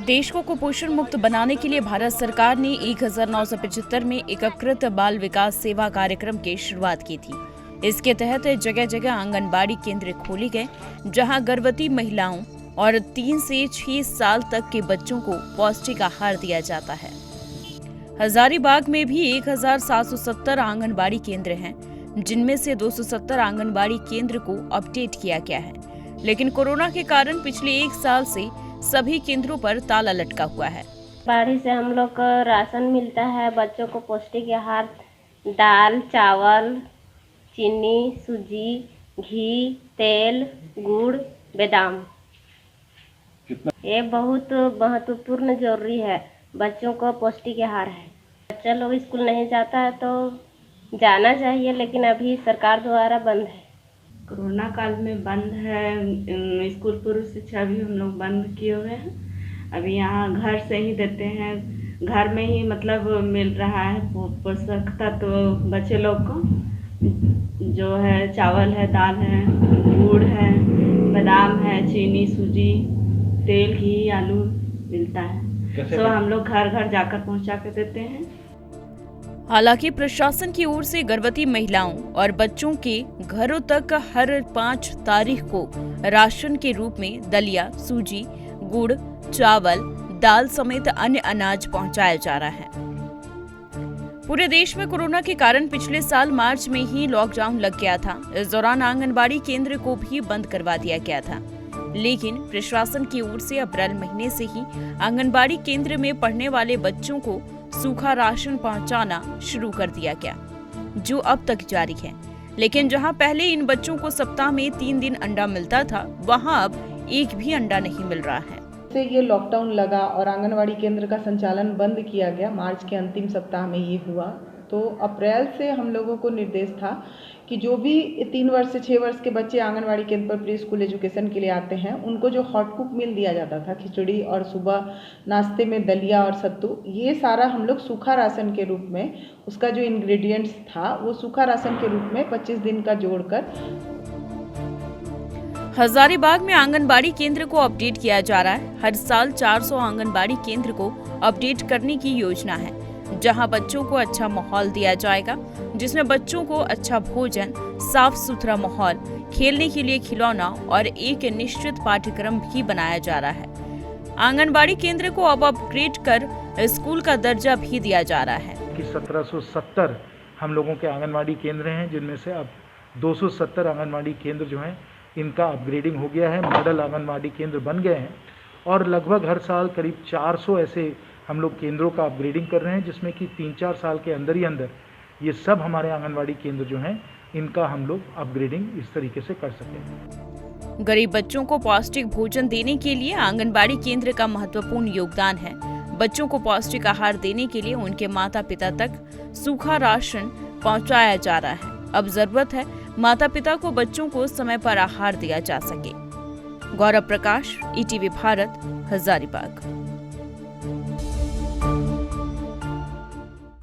देश को कुपोषण मुक्त बनाने के लिए भारत सरकार ने 1975 में एकीकृत बाल विकास सेवा कार्यक्रम की शुरुआत की थी। इसके तहत जगह जगह आंगनबाड़ी केंद्र खोले गए, जहां गर्भवती महिलाओं और 3 से 6 साल तक के बच्चों को पौष्टिक आहार दिया जाता है। हजारीबाग में भी 1770 आंगनबाड़ी केंद्र हैं, जिनमें से 270 आंगनबाड़ी केंद्र को अपडेट किया गया है। लेकिन कोरोना के कारण पिछले 1 साल से सभी केंद्रों पर ताला लटका हुआ है। बाड़ी से हम लोग को राशन मिलता है, बच्चों को पौष्टिक आहार, दाल, चावल, चीनी, सूजी, घी, तेल, गुड़, बादाम। ये बहुत महत्वपूर्ण जरूरी है। बच्चों को पौष्टिक आहार है। बच्चा लोग स्कूल नहीं जाता है तो जाना चाहिए, लेकिन अभी सरकार द्वारा बंद है। कोरोना काल में बंद है। स्कूल पूर्व शिक्षा भी हम लोग बंद किए हुए हैं। अभी यहाँ घर से ही देते हैं, घर में ही मतलब मिल रहा है पोषक तत्व बच्चे लोग को, जो है चावल है, दाल है, गुड़ है, बादाम है, चीनी, सूजी, तेल, घी, आलू मिलता है। तो हम लोग घर घर जाकर पहुँचा के देते हैं। हालांकि प्रशासन की ओर से गर्भवती महिलाओं और बच्चों के घरों तक हर 5 तारीख को राशन के रूप में दलिया, सूजी, गुड़, चावल, दाल समेत अन्य अनाज पहुंचाया जा रहा है। पूरे देश में कोरोना के कारण पिछले साल मार्च में ही लॉकडाउन लग गया था। इस दौरान आंगनबाड़ी केंद्र को भी बंद करवा दिया गया था, लेकिन प्रशासन की ओर से अप्रैल महीने से ही आंगनबाड़ी केंद्र में पढ़ने वाले बच्चों को सूखा राशन पहुंचाना शुरू कर दिया गया, जो अब तक जारी है। लेकिन जहां पहले इन बच्चों को सप्ताह में 3 दिन अंडा मिलता था, वहां अब एक भी अंडा नहीं मिल रहा है। से ये लॉकडाउन लगा और आंगनवाड़ी केंद्र का संचालन बंद किया गया। मार्च के अंतिम सप्ताह में ये हुआ, तो अप्रैल से हम लोगों को निर्देश था कि जो भी 3 वर्ष से 6 वर्ष के बच्चे आंगनवाड़ी केंद्र पर प्री स्कूल एजुकेशन के लिए आते हैं, उनको जो हॉट कुक मील दिया जाता था, खिचड़ी और सुबह नाश्ते में दलिया और सत्तू, ये सारा हम लोग सूखा राशन के रूप में, उसका जो इंग्रेडिएंट्स था वो सूखा राशन के रूप में 25 दिन का जोड़कर। हजारीबाग में आंगनबाड़ी केंद्र को अपडेट किया जा रहा है। हर साल 400 आंगनबाड़ी केंद्र को अपडेट करने की योजना है, जहां बच्चों को अच्छा माहौल दिया जाएगा, जिसमें बच्चों को अच्छा भोजन, साफ सुथरा माहौल, खेलने के लिए खिलौना और एक निश्चित पाठ्यक्रम भी बनाया जा रहा है। आंगनबाड़ी केंद्र को अब अपग्रेड कर स्कूल का दर्जा भी दिया जा रहा है। 1770 हम लोगों के आंगनबाड़ी केंद्र हैं, जिनमें से अब 270 आंगनबाड़ी केंद्र जो हैं इनका अपग्रेडिंग हो गया है, मॉडल आंगनबाड़ी केंद्र बन गए हैं और लगभग हर साल करीब 400 ऐसे हम लोग केंद्रों का अपग्रेडिंग कर रहे हैं, जिसमें कि 3-4 साल के अंदर ही अंदर ये सब हमारे आंगनबाड़ी केंद्र जो हैं इनका हम लोग अपग्रेडिंग इस तरीके से कर सकें। गरीब बच्चों को पौष्टिक भोजन देने के लिए आंगनबाड़ी केंद्र का महत्वपूर्ण योगदान है। बच्चों को पौष्टिक आहार देने के लिए उनके माता पिता तक सूखा राशन पहुंचाया जा रहा है। अब जरूरत है माता पिता को बच्चों को समय पर आहार दिया जा सके। गौरव प्रकाश, ETV भारत, हजारीबाग।